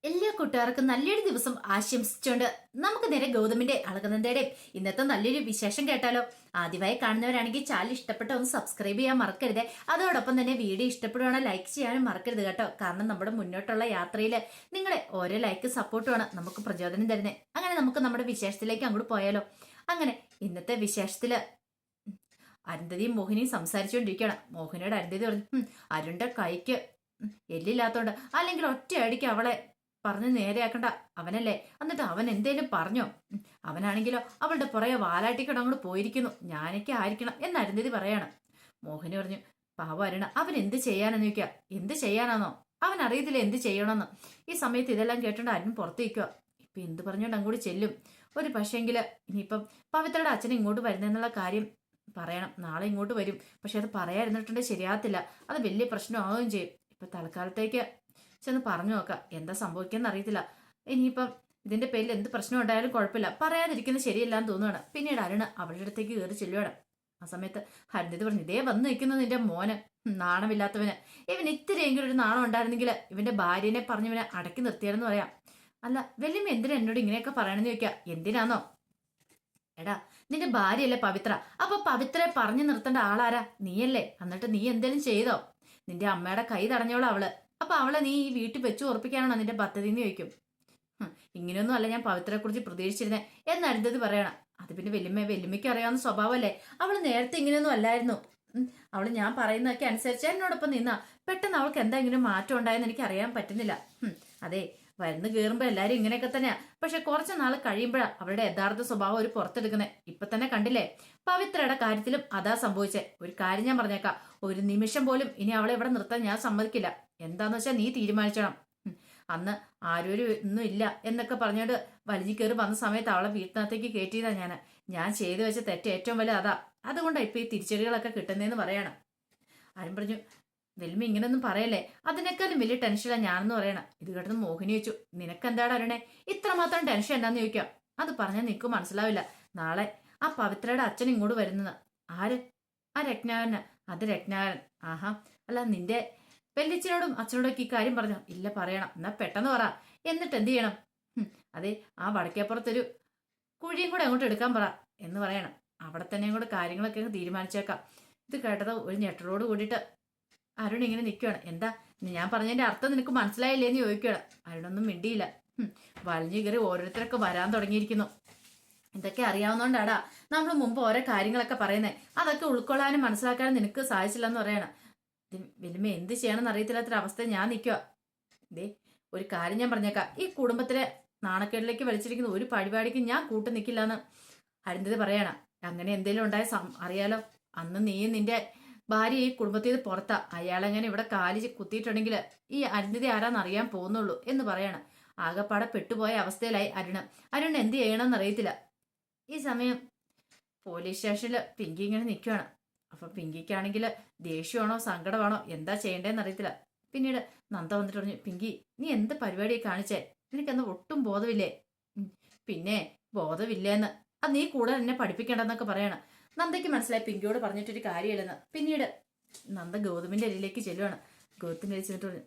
എല്ലാ കൂട്ടുകാർക്കും നല്ലൊരു ദിവസം ആശംസിച്ചുകൊണ്ട് നമുക്ക് നേരെ ഗൗതമിന്റെ അളകനന്ദയുടെയും ഇന്നത്തെ നല്ലൊരു വിശേഷം കേട്ടാലോ. ആദ്യമായി കാണുന്നവരാണെങ്കിൽ ചാനൽ ഇഷ്ടപ്പെട്ട ഒന്ന് സബ്സ്ക്രൈബ് ചെയ്യാൻ മറക്കരുത്. അതോടൊപ്പം തന്നെ വീഡിയോ ഇഷ്ടപ്പെടുവാണോ ലൈക്ക് ചെയ്യാനും മറക്കരുത് കേട്ടോ. കാരണം നമ്മുടെ മുന്നോട്ടുള്ള യാത്രയിൽ നിങ്ങളെ ഓരോ ലൈക്ക് സപ്പോർട്ടുമാണ് നമുക്ക് പ്രചോദനം തരുന്നത്. അങ്ങനെ നമുക്ക് നമ്മുടെ വിശേഷത്തിലേക്ക് അങ്ങോട്ട് പോയാലോ. അങ്ങനെ ഇന്നത്തെ വിശേഷത്തില് അരുന്ധതിയും മോഹിനിയും സംസാരിച്ചുകൊണ്ടിരിക്കുകയാണ്. മോഹിനിയോട് അരുന്ധതി പറഞ്ഞു, അരുണിന്റെ കൈക്ക് എല്ലില്ലാത്തോണ്ട് അല്ലെങ്കിൽ ഒറ്റയടിക്ക് അവളെ പറഞ്ഞ് നേരെയാക്കണ്ട അവനല്ലേ. എന്നിട്ട് അവൻ എന്തേലും പറഞ്ഞോ? അവനാണെങ്കിലോ അവളുടെ പുറകെ വാലാട്ടിക്കട അങ്ങോട്ട് പോയിരിക്കുന്നു. ഞാനൊക്കെ ആയിരിക്കണം എന്ന് അരുന്ധതി പറയാണ്. മോഹിനി പറഞ്ഞു, പാവ അരുണ, അവൻ എന്ത് ചെയ്യാനെന്ന് ചോദിക്കുക. എന്ത് ചെയ്യാനാന്നോ? അവൻ അറിയത്തില്ല എന്ത് ചെയ്യണമെന്ന്. ഈ സമയത്ത് ഇതെല്ലാം കേട്ടോണ്ട് അരുൺ പുറത്ത് നിൽക്കുക. ഇപ്പൊ എന്ത് പറഞ്ഞോണ്ട് അങ്ങോട്ട് ചെല്ലും. ഒരു പക്ഷേങ്കില് ഇനിയിപ്പം പവിത്രയുടെ അച്ഛൻ ഇങ്ങോട്ട് വരുന്നെന്നുള്ള കാര്യം പറയണം. നാളെ ഇങ്ങോട്ട് വരും. പക്ഷെ അത് പറയാതിരുന്നിട്ടുണ്ടെങ്കിൽ ശരിയാകത്തില്ല. അത് വലിയ പ്രശ്നമാവുകയും ചെയ്യും. ഇപ്പൊ തൽക്കാലത്തേക്ക് ചെന്ന് പറഞ്ഞു നോക്കാം എന്താ സംഭവിക്കാന്ന് അറിയത്തില്ല. ഇനിയിപ്പം ഇതിന്റെ പേരിൽ എന്ത് പ്രശ്നം ഉണ്ടായാലും കുഴപ്പമില്ല, പറയാതിരിക്കുന്നത് ശരിയല്ലാന്ന് തോന്നുവാണ്. പിന്നീട് അരുണ് അവളുടെ അടുത്തേക്ക് കയറി ചെല്ലുവാണ്. ആ സമയത്ത് ഹരിത പറഞ്ഞു, ഇതേ വന്ന് നിൽക്കുന്നത് നിന്റെ മോന്, നാണമില്ലാത്തവന്. ഇവൻ ഇത്തിരിയെങ്കിലും ഒരു നാണം ഉണ്ടായിരുന്നെങ്കിൽ ഇവന്റെ ഭാര്യനെ പറഞ്ഞവനെ അടക്കി നിർത്തിയാലെന്ന് പറയാം. അല്ല വല്യമ്മ എന്തിനാ എന്നോട് ഇങ്ങനെയൊക്കെ പറയണെന്ന് ചോദിക്കാം. എന്തിനാന്നോ? എടാ നിന്റെ ഭാര്യയല്ലേ പവിത്ര, അപ്പൊ പവിത്രയെ പറഞ്ഞു നിർത്തേണ്ട ആളാരാ? നീയല്ലേ. എന്നിട്ട് നീ എന്തേലും ചെയ്തോ? നിന്റെ അമ്മയുടെ കൈ തടഞ്ഞോളാം അവള്. അപ്പൊ അവളെ നീ ഈ വീട്ടിൽ വെച്ച് ഉറപ്പിക്കാനാണോ നിന്റെ പദ്ധതി എന്ന് ചോദിക്കും. ഇങ്ങനെയൊന്നും അല്ല ഞാൻ പവിത്രയെ കുറിച്ച് പ്രതീക്ഷിച്ചിരുന്നേ എന്ന് അരുന്ധതി പറയണം. അത് പിന്നെ വെല്ലുമ്മയ്ക്ക് അറിയാവുന്ന സ്വഭാവമല്ലേ. അവള് നേരത്തെ ഇങ്ങനെയൊന്നും അല്ലായിരുന്നു. അവള് ഞാൻ പറയുന്നതൊക്കെ അനുസരിച്ച് എന്നോടൊപ്പം നിന്നാ. പെട്ടെന്ന് അവൾക്ക് എന്താ ഇങ്ങനെ മാറ്റം ഉണ്ടായെന്ന് എനിക്ക് അറിയാൻ പറ്റുന്നില്ല. അതെ, വരുന്ന് കയറുമ്പോ എല്ലാരും ഇങ്ങനെയൊക്കെ തന്നെയാ. പക്ഷെ കുറച്ച് നാൾ കഴിയുമ്പോഴാ അവളുടെ യഥാർത്ഥ സ്വഭാവം ഒരു പുറത്തെടുക്കുന്നത്. ഇപ്പൊ തന്നെ കണ്ടില്ലേ, പവിത്രയുടെ കാര്യത്തിലും അതാ സംഭവിച്ചേ. ഒരു കാര്യം ഞാൻ പറഞ്ഞേക്കാം, ഒരു നിമിഷം പോലും ഇനി അവളെ ഇവിടെ നിർത്താൻ ഞാൻ സമ്മതിക്കില്ല. എന്താന്ന് വെച്ചാൽ നീ തീരുമാനിച്ചണം. അന്ന് ആരും ഒന്നും ഇല്ല എന്നൊക്കെ പറഞ്ഞോണ്ട് വലിഞ്ഞു കയറി വന്ന സമയത്ത് അവളെ വീട്ടിനകത്തേക്ക് കയറ്റിയതാ ഞാൻ ചെയ്തു വെച്ച തെറ്റ് ഏറ്റവും വലിയ അതാ. അതുകൊണ്ടാ ഇപ്പൊ ഈ തിരിച്ചടികളൊക്കെ കിട്ടുന്നതെന്ന് പറയണം. ആരും പറഞ്ഞു, വെൽമ ഇങ്ങനൊന്നും പറയല്ലേ, അതിനേക്കാളും വലിയ ടെൻഷനാണ് ഞാനെന്ന് പറയണം. ഇത് കേട്ടത് മോഹിനി വെച്ചു, നിനക്കെന്താടാ അരുണേ ഇത്രമാത്രം ടെൻഷൻ എന്താന്ന് ചോദിക്കാം. അത് പറഞ്ഞാൽ നിനക്ക് മനസ്സിലാവില്ല. നാളെ ആ പവിത്രയുടെ അച്ഛൻ ഇങ്ങോട്ട് വരുന്നത്. ആര്? ആ രത്നാകരന്. അത് രത്നാകരൻ. ആഹാ, അല്ല നിന്റെ വെല്ലിച്ചനോടും അച്ഛനോടൊക്കെ ഈ കാര്യം പറഞ്ഞോ? ഇല്ല, പറയണം. എന്നാ പെട്ടെന്ന് പറ. എന്നിട്ട് എന്ത് ചെയ്യണം? അതെ, ആ വടക്കേപ്പുറത്തൊരു കുഴിയും കൂടെ അങ്ങോട്ട് എടുക്കാൻ പറ എന്ന് പറയണം. അവിടെ തന്നെ കൂടെ കാര്യങ്ങളൊക്കെ തീരുമാനിച്ചേക്കാം. ഇത് കേട്ടത് ഒരു ഞെട്ടറോട് കൂടിയിട്ട് അരുൺ ഇങ്ങനെ നിൽക്കുകയാണ്. എന്താ ഞാൻ പറഞ്ഞതിന്റെ അർത്ഥം നിനക്ക് മനസ്സിലായില്ലേന്ന് ചോദിക്കുകയാണ്. അരുണൊന്നും മിണ്ടിയില്ല. വലിഞ്ഞു കയറി ഓരോരുത്തരൊക്കെ വരാൻ തുടങ്ങിയിരിക്കുന്നു. ഇതൊക്കെ അറിയാവുന്നോണ്ടാടാ നമ്മൾ മുമ്പ് ഓരോ കാര്യങ്ങളൊക്കെ പറയുന്നത്. അതൊക്കെ ഉൾക്കൊള്ളാനും മനസ്സിലാക്കാനും നിനക്ക് സാധിച്ചില്ലെന്ന് പറയണം. വലിയ എന്ത് ചെയ്യണമെന്ന് അറിയത്തില്ലാത്തൊരവസ്ഥ ഞാൻ നിൽക്കുക. ദേ ഒരു കാര്യം ഞാൻ പറഞ്ഞേക്കാം, ഈ കുടുംബത്തിലെ നാണക്കേടിലേക്ക് വലിച്ചിരിക്കുന്ന ഒരു പരിപാടിക്ക് ഞാൻ കൂട്ടു നിൽക്കില്ല എന്ന് അരുന്ധതി പറയണം. അങ്ങനെ എന്തെങ്കിലും ഉണ്ടായ അറിയാലോ, അന്ന് നീ നിന്റെ ഭാര്യ ഈ കുടുംബത്തിൽ നിന്ന് പുറത്താ. അയാളെങ്ങനെ ഇവിടെ കാലി കുത്തിയിട്ടുണ്ടെങ്കിൽ ഈ അരുന്ധതി ആരാന്ന് അറിയാൻ പോകുന്നുള്ളൂ എന്ന് പറയണം. ആകെപ്പാടെ പെട്ടുപോയ അവസ്ഥയിലായി അരുൺ എന്ത് ചെയ്യണമെന്ന് അറിയത്തില്ല. ഈ സമയം പോലീസ് സ്റ്റേഷനിൽ പിങ്കി ഇങ്ങനെ നിൽക്കുകയാണ്. അപ്പൊ പിങ്കിക്കാണെങ്കിൽ ദേഷ്യമാണോ സങ്കടമാണോ എന്താ ചെയ്യേണ്ടതെന്ന് അറിയത്തില്ല. പിന്നീട് നന്ദ വന്നിട്ട് പറഞ്ഞു, പിങ്കി നീ എന്ത് പരിപാടിയെ കാണിച്ചേ? നിനക്കെന്ന് ഒട്ടും ബോധമില്ലേ? പിന്നെ ബോധമില്ലേന്ന് അത് നീ കൂടെ എന്നെ പഠിപ്പിക്കേണ്ടെന്നൊക്കെ പറയണം. നന്ദയ്ക്ക് മനസ്സിലായി പിങ്കിയോട് പറഞ്ഞിട്ടൊരു കാര്യമില്ലെന്ന്. പിന്നീട് നന്ദ ഗൗതമിന്റെ അരിയിലേക്ക് ചെല്ലുവാണ്. ഗൗതമിന്റെ അരി ചെന്നിട്ട് പറഞ്ഞു,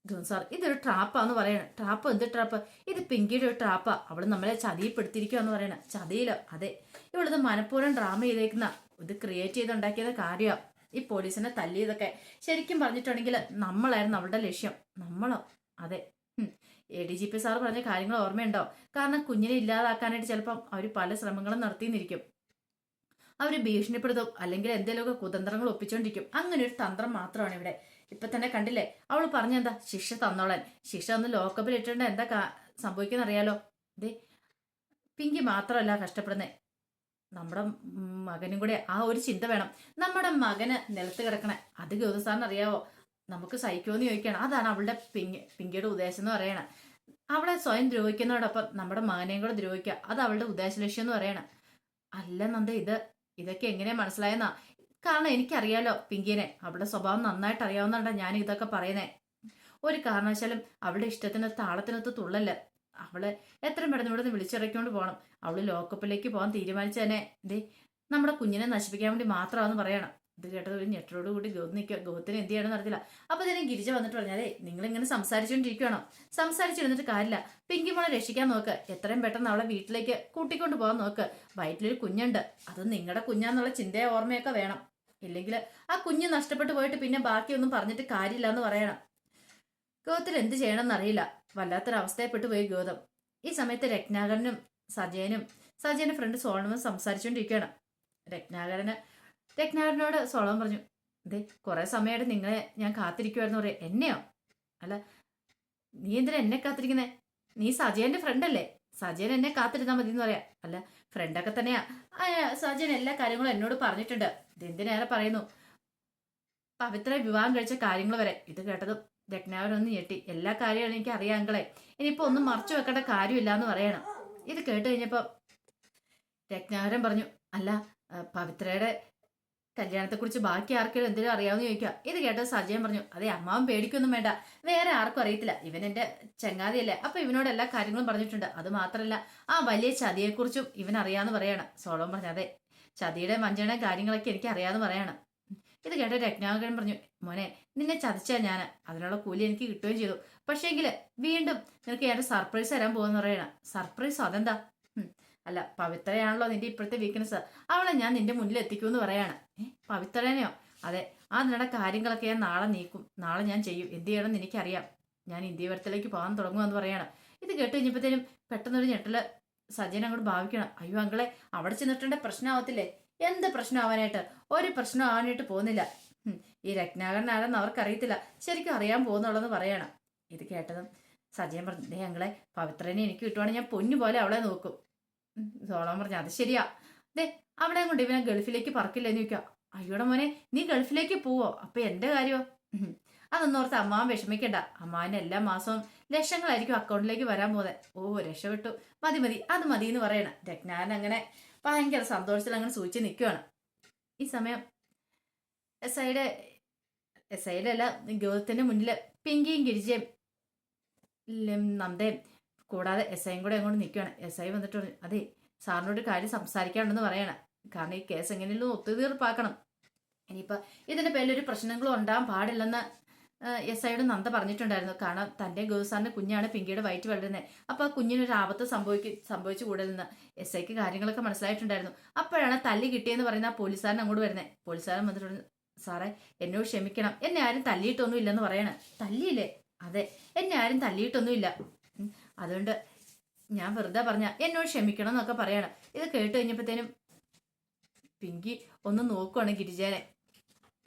ഗൗതം സാർ ഇതൊരു ട്രാപ്പാന്ന് പറയണം. ട്രാപ്പ്? എന്ത് ട്രാപ്പ്? ഇത് പിങ്കിയുടെ ഒരു ട്രാപ്പാ. അവള് നമ്മളെ ചതിയിൽപ്പെടുത്തിയിരിക്കുവാന്ന് പറയണം. ചതിയിലോ? അതെ, ഇവളിത് മനഃപൂർവ്വം ഡ്രാമ ചെയ്തേക്കുന്ന, ഇത് ക്രിയേറ്റ് ചെയ്തുണ്ടാക്കിയത് കാര്യമാണ്. ഈ പോലീസിനെ തല്ലിയതൊക്കെ ശരിക്കും പറഞ്ഞിട്ടുണ്ടെങ്കിൽ നമ്മളായിരുന്നു അവളുടെ ലക്ഷ്യം. നമ്മളോ? അതെ. ADGP സാർ പറഞ്ഞ കാര്യങ്ങൾ ഓർമ്മയുണ്ടോ? കാരണം കുഞ്ഞിനെ ഇല്ലാതാക്കാനായിട്ട് ചിലപ്പം അവർ പല ശ്രമങ്ങളും നടത്തിയെന്നിരിക്കും. അവര് ഭീഷണിപ്പെടുത്തും, അല്ലെങ്കിൽ എന്തെങ്കിലുമൊക്കെ കുതന്ത്രങ്ങൾ ഒപ്പിച്ചോണ്ടിരിക്കും. അങ്ങനെ ഒരു തന്ത്രം മാത്രമാണ് ഇവിടെ. ഇപ്പൊ തന്നെ കണ്ടില്ലേ അവൾ പറഞ്ഞെന്താ, ശിക്ഷ തന്നോളാൻ. ശിക്ഷ ഒന്ന് ലോക്കപ്പിൽ ഇട്ടിട്ടുണ്ട്. എന്താ സംഭവിക്കുന്ന അറിയാലോ. ദേ പിങ്കി മാത്രമല്ല കഷ്ടപ്പെടുന്നേ, നമ്മുടെ മകനും കൂടെ ആ ഒരു ചിന്ത വേണം. നമ്മുടെ മകന് നിലത്ത് കിടക്കണേ അത് ഗൗതം സാറിന് അറിയാവോ? നമുക്ക് സഹിക്കുമെന്ന് ചോദിക്കണം. അതാണ് അവളുടെ പിങ്കിയുടെ ഉദ്ദേശം എന്ന് പറയണം. അവളെ സ്വയം ദ്രോഹിക്കുന്നതോടൊപ്പം നമ്മുടെ മകനെയും കൂടെ ദ്രോഹിക്കുക, അത് അവളുടെ ഉദ്ദേശ ലക്ഷ്യം എന്ന് പറയണം. അല്ല നന്ദ, ഇതൊക്കെ എങ്ങനെ മനസ്സിലായെന്നാ? കാരണം എനിക്കറിയാലോ പിങ്കിനെ, അവളുടെ സ്വഭാവം നന്നായിട്ട് അറിയാവുന്നതുകൊണ്ടാ ഞാൻ ഇതൊക്കെ പറയുന്നേ. ഒരു കാരണവശാലും അവളുടെ ഇഷ്ടത്തിന് താളത്തിനൊത്ത് തുള്ളല്ല. അവള് എത്രയും പെട്ടെന്ന് ഇവിടെ നിന്ന് വിളിച്ചിറക്കിക്കൊണ്ട് പോകണം. അവള് ലോക്കപ്പിലേക്ക് പോകാൻ തീരുമാനിച്ചു തന്നെ നമ്മുടെ കുഞ്ഞിനെ നശിപ്പിക്കാൻ വേണ്ടി മാത്രമാണെന്ന് പറയണം. ഇത് കേട്ടത് ഒരു ഞെട്ടോട് കൂടി ഗൗതം നിൽക്കുക. ഗൗതത്തിന് എന്ത് ചെയ്യണമെന്ന് അറിയില്ല. അപ്പൊ തന്നെ ഗിരിജ വന്നിട്ട് പറഞ്ഞാലേ, നിങ്ങളിങ്ങനെ സംസാരിച്ചുകൊണ്ടിരിക്കുകയാണോ? സംസാരിച്ചിരുന്നിട്ട് കാര്യമില്ല. പിങ്കി മോളെ രക്ഷിക്കാൻ നോക്ക്. എത്രയും പെട്ടെന്ന് അവളെ വീട്ടിലേക്ക് കൂട്ടിക്കൊണ്ട് പോകാൻ നോക്ക്. വയറ്റിലൊരു കുഞ്ഞുണ്ട്. അത് നിങ്ങളുടെ കുഞ്ഞാന്നുള്ള ചിന്തയോ ഓർമ്മയൊക്കെ വേണം. ഇല്ലെങ്കിൽ ആ കുഞ്ഞ് നഷ്ടപ്പെട്ടു പോയിട്ട് പിന്നെ ബാക്കിയൊന്നും പറഞ്ഞിട്ട് കാര്യമില്ല എന്ന് പറയണം. ഗൗതത്തിൽ എന്ത് ചെയ്യണമെന്ന് അറിയില്ല. വല്ലാത്തൊരവസ്ഥയെപ്പെട്ടു പോയി ഗൗതം. ഈ സമയത്ത് രത്നാകരനും സജയന്റെ ഫ്രണ്ട് സോളമൻ സംസാരിച്ചുകൊണ്ടിരിക്കുകയാണ്. രത്നാകരനോട് സോളമൻ പറഞ്ഞു, അതെ കുറെ സമയമായിട്ട് നിങ്ങളെ ഞാൻ കാത്തിരിക്കുവായിരുന്നു പറയാം. എന്നെയോ? അല്ല, നീ എന്തിനാ എന്നെ കാത്തിരിക്കുന്നേ? നീ സജയന്റെ ഫ്രണ്ട് അല്ലേ? സജയൻ എന്നെ കാത്തിരുന്നാൽ മതി എന്ന് പറയാം. അല്ല, ഫ്രണ്ടൊക്കെ തന്നെയാ. സജയൻ എല്ലാ കാര്യങ്ങളും എന്നോട് പറഞ്ഞിട്ടുണ്ട്. ഇതെന്തിനേറെ പറയുന്നു, പവിത്ര വിവാഹം കഴിച്ച കാര്യങ്ങൾ വരെ. ഇത് കേട്ടതും രത്നാകരനൊന്ന് ഞെട്ടി. എല്ലാ കാര്യങ്ങളും എനിക്ക് അറിയാമെങ്കിലേ ഇനിയിപ്പോ ഒന്നും മറച്ചു വെക്കേണ്ട കാര്യമില്ല എന്ന് പറയണം. ഇത് കേട്ട് കഴിഞ്ഞപ്പോ രത്നാകരൻ പറഞ്ഞു, അല്ല പവിത്രയുടെ കല്യാണത്തെക്കുറിച്ച് ബാക്കി ആർക്കെങ്കിലും എന്തെങ്കിലും അറിയാമെന്ന് ചോദിക്കുക. ഇത് കേട്ടത് സജയൻ പറഞ്ഞു, അതെ അമ്മാവൻ പേടിക്കൊന്നും വേണ്ട, വേറെ ആർക്കും അറിയത്തില്ല. ഇവൻ എന്റെ ചങ്ങാതിയല്ലേ, അപ്പൊ ഇവനോട് എല്ലാ കാര്യങ്ങളും പറഞ്ഞിട്ടുണ്ട്. അത് മാത്രമല്ല ആ വലിയ ചതിയെക്കുറിച്ചും ഇവൻ അറിയാന്ന് പറയാണ്. സോളമൻ പറഞ്ഞു, അതെ ചതിയുടെ മഞ്ചയുടെ കാര്യങ്ങളൊക്കെ എനിക്ക് അറിയാന്ന് പറയാണ്. ഇത് കേട്ട രത്നാകരൻ പറഞ്ഞു, മോനെ നിന്നെ ചതിച്ചാ ഞാൻ, അതിനുള്ള കൂലി എനിക്ക് കിട്ടുകയും ചെയ്തു. പക്ഷേങ്കില് വീണ്ടും നിനക്ക് ഞാൻ സർപ്രൈസ് തരാൻ പോകുന്ന പറയണം. സർപ്രൈസ്? അതെന്താ? അല്ല, പവിത്രയാണല്ലോ നിന്റെ ഇപ്പോഴത്തെ വീക്ക്നെസ്. അവളെ ഞാൻ നിന്റെ മുന്നിൽ എത്തിക്കുമെന്ന് പറയാണ്. പവിത്രനെയോ? അതെ, അതിനിടെ കാര്യങ്ങളൊക്കെ ഞാൻ നാളെ നീക്കും. നാളെ ഞാൻ ചെയ്യും. എന്ത് ചെയ്യണമെന്ന് എനിക്കറിയാം. ഞാൻ ഇന്ത്യവരത്തിലേക്ക് പോകാൻ തുടങ്ങുമെന്ന് പറയാണ്. ഇത് കേട്ട് കഴിഞ്ഞപ്പോഴത്തേനും പെട്ടെന്നൊരു ഞെട്ടല് സജയൻ അങ്ങോട്ട് ഭാവിക്കണം. അയ്യോ അങ്കളെ, അവിടെ ചെന്നിട്ടുണ്ടെ പ്രശ്നമാവത്തില്ലേ? എന്ത് പ്രശ്നമാവാനായിട്ട്? ഒരു പ്രശ്നം ആവാനായിട്ട് പോകുന്നില്ല. ഈ രത്നാകരൻ ആരെന്ന് അവർക്കറിയത്തില്ല, ശരിക്കും അറിയാൻ പോകുന്നുള്ളതെന്ന് പറയണം. ഇത് കേട്ടതും സജയൻ പറഞ്ഞു, ദേ അങ്കളെ, പവിത്രനെ എനിക്ക് കിട്ടുവാണെങ്കിൽ ഞാൻ പൊന്നു പോലെ അവളെ നോക്കും. സോളമൻ പറഞ്ഞു, അത് ശരിയാ. ദേ അവിടെ കൊണ്ട് ഇവനെ ഗൾഫിലേക്ക് പറക്കില്ലെന്ന് ചോദിക്കാം. അയ്യോടെ മോനെ, നീ ഗൾഫിലേക്ക് പോവോ? അപ്പൊ എന്റെ കാര്യമോ? അതൊന്നോർത്ത് അമ്മാവൻ വിഷമിക്കണ്ട. അമ്മാവന് എല്ലാ മാസവും ലക്ഷങ്ങളായിരിക്കും അക്കൗണ്ടിലേക്ക് വരാൻ പോകുന്നത്. ഓ രക്ഷപ്പെട്ടു, മതി മതി, അത് മതി എന്ന് പറയണം. രത്നാകരൻ അങ്ങനെ ഭയങ്കര സന്തോഷത്തിൽ അങ്ങനെ സൂചിച്ച് നിൽക്കുവാണ്. ഈ സമയം എസ് ഐയുടെ അല്ല, ഗൗതത്തിന്റെ മുന്നിൽ പിങ്കിയും ഗിരിജയും നന്ദയും കൂടാതെ എസ് ഐയും കൂടെ അങ്ങോട്ട് നിൽക്കുകയാണ്. എസ് ഐ വന്നിട്ട് പറഞ്ഞു, അതെ സാറിനോട് കാര്യം സംസാരിക്കാനുണ്ടെന്ന് പറയണം. കാരണം ഈ കേസ് എങ്ങനെയും ഒത്തുതീർപ്പാക്കണം. ഇനിയിപ്പോൾ ഇതിന്റെ പേരിലൊരു പ്രശ്നങ്ങളും ഉണ്ടാകാൻ പാടില്ലെന്ന് എസ് ഐയോട് നന്ദ പറഞ്ഞിട്ടുണ്ടായിരുന്നു. കാരണം തന്റെ ഗൗസാറിന്റെ കുഞ്ഞാണ് പിങ്കിയുടെ വയറ്റ് വളരുന്നത്. അപ്പൊ ആ കുഞ്ഞിനൊരു ആപത്ത് സംഭവിച്ചു കൂടലെന്ന് എസ് ഐക്ക് കാര്യങ്ങളൊക്കെ മനസ്സിലായിട്ടുണ്ടായിരുന്നു. അപ്പോഴാണ് തല്ലി കിട്ടിയെന്ന് പറയുന്ന ആ പോലീസുകാരൻ അങ്ങോട്ട് വരുന്നത്. പോലീസുകാരൻ വന്നിട്ടുണ്ട്, സാറേ എന്നോട് ക്ഷമിക്കണം, എന്നെ ആരും തല്ലിയിട്ടൊന്നും ഇല്ലെന്ന് പറയണേ. തല്ലിയില്ലേ? അതെ, എന്നെ ആരും തല്ലിയിട്ടൊന്നുമില്ല, അതുകൊണ്ട് ഞാൻ വെറുതെ പറഞ്ഞ, എന്നോട് ക്ഷമിക്കണം എന്നൊക്കെ പറയണം. ഇത് കേട്ട് കഴിഞ്ഞപ്പോഴത്തേനും പിങ്കി ഒന്ന് നോക്കുവാണ് ഗിരിജേനെ.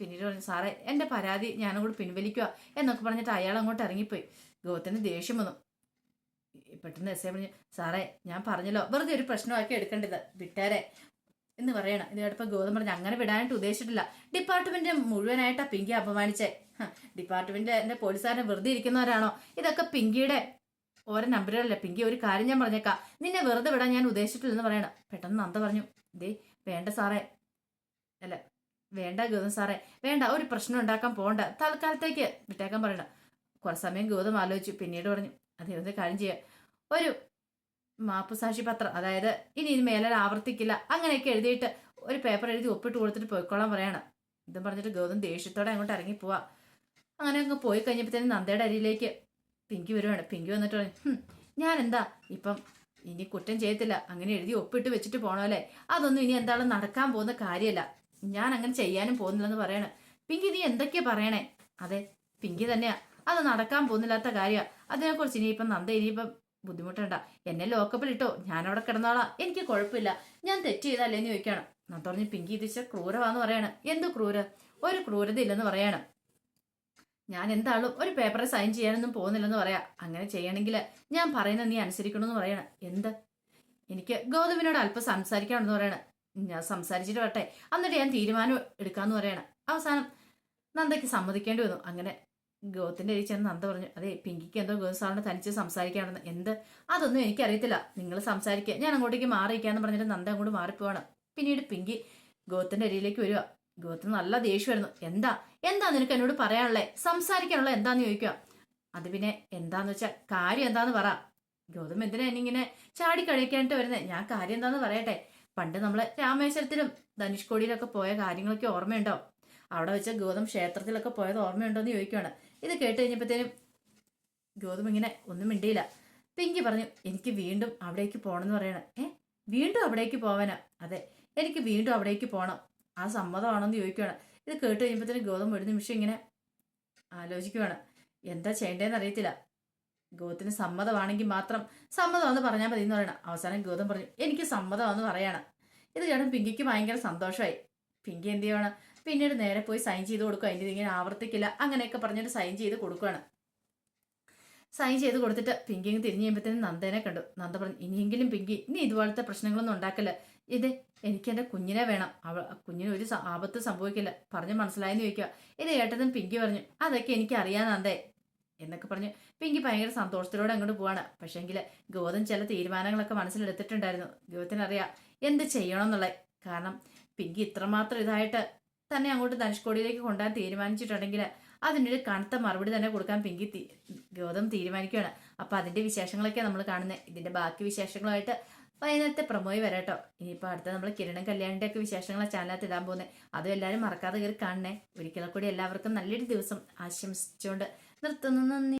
പിന്നീട് പറഞ്ഞു, സാറേ എന്റെ പരാതി ഞാനും കൂടി പിൻവലിക്കുക എന്നൊക്കെ പറഞ്ഞിട്ട് അയാൾ അങ്ങോട്ട് ഇറങ്ങിപ്പോയി. ഗൗതത്തിന് ദേഷ്യം വന്നു. പെട്ടെന്ന് എസ് ഐ പറഞ്ഞു, സാറേ ഞാൻ പറഞ്ഞല്ലോ, വെറുതെ ഒരു പ്രശ്നമാക്കി എടുക്കേണ്ടത്, വിട്ടേരെ എന്ന് പറയണം. ഇത് കേട്ടപ്പോൾ ഗൗതം പറഞ്ഞു, അങ്ങനെ വിടാനായിട്ട് ഉദ്ദേശിച്ചിട്ടില്ല. ഡിപ്പാർട്ട്മെന്റ് മുഴുവനായിട്ടാ പിങ്കി അപമാനിച്ചേ. ഡിപ്പാർട്ട്മെന്റ് എന്റെ പോലീസുകാരനെ വെറുതെ ഇരിക്കുന്നവരാണോ? ഇതൊക്കെ പിങ്കിയുടെ ഓരോ നമ്പറുകളല്ലേ. പിങ്കി ഒരു കാര്യം ഞാൻ പറഞ്ഞേക്കാം, നിന്നെ വെറുതെ വിടാൻ ഞാൻ ഉദ്ദേശിച്ചിട്ടില്ലെന്ന് പറയണം. പെട്ടെന്ന് നന്ദ പറഞ്ഞു, ദേ വേണ്ട സാറേ, അല്ല വേണ്ട ഗൗതം സാറേ, വേണ്ട, ഒരു പ്രശ്നം ഉണ്ടാക്കാൻ പോകണ്ട, തൽക്കാലത്തേക്ക് വിട്ടേക്കാൻ പറയണം. കുറച്ച് സമയം ഗൗതം ആലോചിച്ചു. പിന്നീട് പറഞ്ഞു, അതെ ഒന്ന് കാര്യം ചെയ്യാം, ഒരു മാപ്പുസാക്ഷി പത്രം, അതായത് ഇനി ഇത് മേലെ ആവർത്തിക്കില്ല അങ്ങനെയൊക്കെ എഴുതിയിട്ട് ഒരു പേപ്പർ എഴുതി ഒപ്പിട്ട് കൊടുത്തിട്ട് പോയിക്കോളാൻ പറയണം. ഇതും പറഞ്ഞിട്ട് ഗൗതം ദേഷ്യത്തോടെ അങ്ങോട്ട് ഇറങ്ങി പോവാ. അങ്ങനെ അങ്ങ് പോയി കഴിഞ്ഞപ്പോഴത്തേനും നന്ദയുടെ അരിയിലേക്ക് പിങ്കി വരുവാണ്. പിങ്കി വന്നിട്ട് പറഞ്ഞു, ഞാൻ എന്താ ഇപ്പം ഇനി കുറ്റം ചെയ്യത്തില്ല, അങ്ങനെ എഴുതി ഒപ്പിട്ട് വെച്ചിട്ട് പോണല്ലേ, അതൊന്നും ഇനി എന്തായാലും നടക്കാൻ പോകുന്ന കാര്യമല്ല, ഞാൻ അങ്ങനെ ചെയ്യാനും പോകുന്നില്ലെന്ന് പറയണേ. പിങ്കി നീ എന്തൊക്കെയാ പറയണേ? അതെ പിങ്കി തന്നെയാ, അത് നടക്കാൻ പോകുന്നില്ലാത്ത കാര്യമാണ്. അതിനെക്കുറിച്ച് ഇനിയിപ്പം നന്ദ ഇനിയിപ്പം ബുദ്ധിമുട്ടണ്ട, എന്നെ ലോക്കപ്പിലിട്ടോ, ഞാനവിടെ കിടന്നോളാം, എനിക്ക് കുഴപ്പമില്ല, ഞാൻ തെറ്റ് ചെയ്തല്ലേന്ന് ചോദിക്കണം. നന്ദ പറഞ്ഞു, പിങ്കി ഇതിച്ച ക്രൂരമാന്ന് പറയണം. എന്ത് ക്രൂര? ഒരു ക്രൂരത ഇല്ലെന്ന് പറയണം. ഞാൻ എന്താളും ഒരു പേപ്പറിൽ സൈൻ ചെയ്യാനൊന്നും പോകുന്നില്ലെന്ന് പറയാം. അങ്ങനെ ചെയ്യണമെങ്കിൽ ഞാൻ പറയുന്നത് നീ അനുസരിക്കണമെന്ന് പറയണം. എന്ത്? എനിക്ക് ഗൗതമിനോട് അല്പം സംസാരിക്കാണെന്ന് പറയണം. ഞാൻ സംസാരിച്ചിട്ട് വരട്ടെ, എന്നിട്ട് ഞാൻ തീരുമാനം എടുക്കാന്ന് പറയണം. അവസാനം നന്ദയ്ക്ക് സമ്മതിക്കേണ്ടി വന്നു. അങ്ങനെ ഗൗതത്തിന്റെ അരി ചെന്ന് നന്ദ പറഞ്ഞു, അതെ പിങ്കിക്ക് എന്തോ ഗൗതം സാറിന് തനിച്ച് സംസാരിക്കാണെന്ന്. എന്ത്? അതൊന്നും എനിക്കറിയത്തില്ല, നിങ്ങൾ സംസാരിക്കുക, ഞാൻ അങ്ങോട്ടേക്ക് മാറിയിരിക്കാന്ന് പറഞ്ഞിട്ട് നന്ദ അങ്ങോട്ട് മാറിപ്പോവാണ്. പിന്നീട് പിങ്കി ഗൗതത്തിന്റെ അരിയിലേക്ക് വരിക. ഗൗതം നല്ല ദേഷ്യമായിരുന്നു. എന്താ നിനക്ക് എന്നോട് പറയാനുള്ളേ? സംസാരിക്കാനുള്ള എന്താന്ന് ചോദിക്കുക. അത് പിന്നെ എന്താന്ന് വെച്ചാൽ കാര്യം എന്താന്ന് പറ. ഗൗതം എന്തിനാ എന്നിങ്ങനെ ചാടി കഴിക്കാനായിട്ട് വരുന്നേ? ഞാൻ കാര്യം എന്താന്ന് പറയട്ടെ. പണ്ട് നമ്മള് രാമേശ്വരത്തിലും ധനുഷ്കോടിയിലൊക്കെ പോയ കാര്യങ്ങളൊക്കെ ഓർമ്മയുണ്ടോ? അവിടെ വെച്ച് ഗൗതം ക്ഷേത്രത്തിലൊക്കെ പോയത് ഓർമ്മയുണ്ടോയെന്ന് ചോദിക്കുകയാണ്. ഇത് കേട്ട് കഴിഞ്ഞപ്പോഴത്തേനും ഗൗതം ഇങ്ങനെ ഒന്നും മിണ്ടിയില്ല. പിങ്കി പറഞ്ഞു, എനിക്ക് വീണ്ടും അവിടേക്ക് പോകണമെന്ന് പറയണം. വീണ്ടും അവിടേക്ക് പോവാനാ? അതെ, എനിക്ക് വീണ്ടും അവിടേക്ക് പോകണം. ആ സമ്മതമാണോന്ന് ചോദിക്കുകയാണ്. ഇത് കേട്ട് കഴിയുമ്പോഴത്തേനും ഗൗതം ഒരു നിമിഷം ഇങ്ങനെ ആലോചിക്കുകയാണ്. എന്താ ചെയ്യേണ്ടതെന്ന് അറിയത്തില്ല. ഗൗതത്തിന് സമ്മതമാണെങ്കിൽ മാത്രം സമ്മതമാണെന്ന് പറഞ്ഞാൽ മതി എന്ന് പറയണം. അവസാനം ഗൗതം പറഞ്ഞു, എനിക്ക് സമ്മതമാണെന്ന് പറയണം. ഇത് കേട്ടും പിങ്കിക്ക് ഭയങ്കര സന്തോഷമായി. പിങ്കി എന്ത് ചെയ്യണം, പിന്നീട് നേരെ പോയി സൈൻ ചെയ്ത് കൊടുക്കുക. അതിൻ്റെ ഇങ്ങനെ ആവർത്തിക്കില്ല അങ്ങനെയൊക്കെ പറഞ്ഞിട്ട് സൈൻ ചെയ്ത് കൊടുക്കുകയാണ്. സൈൻ ചെയ്ത് കൊടുത്തിട്ട് പിങ്കി തിരിഞ്ഞു കഴിയുമ്പോഴത്തേനും നന്ദനെ കണ്ടു. നന്ദ പറഞ്ഞു, ഇനിയെങ്കിലും പിങ്കി നീ ഇതുപോലത്തെ പ്രശ്നങ്ങളൊന്നും ഉണ്ടാക്കല്ല. ഇത് എനിക്ക് എൻ്റെ കുഞ്ഞിനെ വേണം. കുഞ്ഞിന് ഒരു ആപത്ത് സംഭവിക്കില്ല. പറഞ്ഞ് മനസ്സിലായെന്ന് ചോദിക്കുക. ഇത് കേട്ടതും പിങ്കി പറഞ്ഞു, അതൊക്കെ എനിക്ക് അറിയാൻ നന്ദേ എന്നൊക്കെ പറഞ്ഞു പിങ്കി ഭയങ്കര സന്തോഷത്തിലൂടെ അങ്ങോട്ട് പോവാണ്. പക്ഷേങ്കിൽ ഗൗതം ചില തീരുമാനങ്ങളൊക്കെ മനസ്സിലെടുത്തിട്ടുണ്ടായിരുന്നു. ഗൗതത്തിനറിയാം എന്ത് ചെയ്യണമെന്നുള്ളത്. കാരണം പിങ്കി ഇത്രമാത്രം ഇതായിട്ട് തന്നെ അങ്ങോട്ട് ധനുഷ്കോടിയിലേക്ക് കൊണ്ടുപോകാൻ തീരുമാനിച്ചിട്ടുണ്ടെങ്കിൽ അതിനൊരു കനത്ത മറുപടി തന്നെ കൊടുക്കാൻ ഗൗതം തീരുമാനിക്കുകയാണ്. അപ്പൊ അതിന്റെ വിശേഷങ്ങളൊക്കെ നമ്മൾ കാണുന്നത്. ഇതിന്റെ ബാക്കി വിശേഷങ്ങളുമായിട്ട് വൈകുന്നേരത്തെ പ്രമോയി വരാട്ടോ. ഇനിയിപ്പോൾ അടുത്ത നമ്മൾ കിരണം കല്യാണിന്റെ ഒക്കെ വിശേഷങ്ങളെ ചാനലിനകത്ത് ഇടാൻ പോകുന്നത്. അതും എല്ലാവരും മറക്കാതെ കയറി കാണണേ. ഒരിക്കലും കൂടി എല്ലാവർക്കും നല്ലൊരു ദിവസം ആശംസിച്ചുകൊണ്ട് നിർത്തുന്നു. നന്ദി.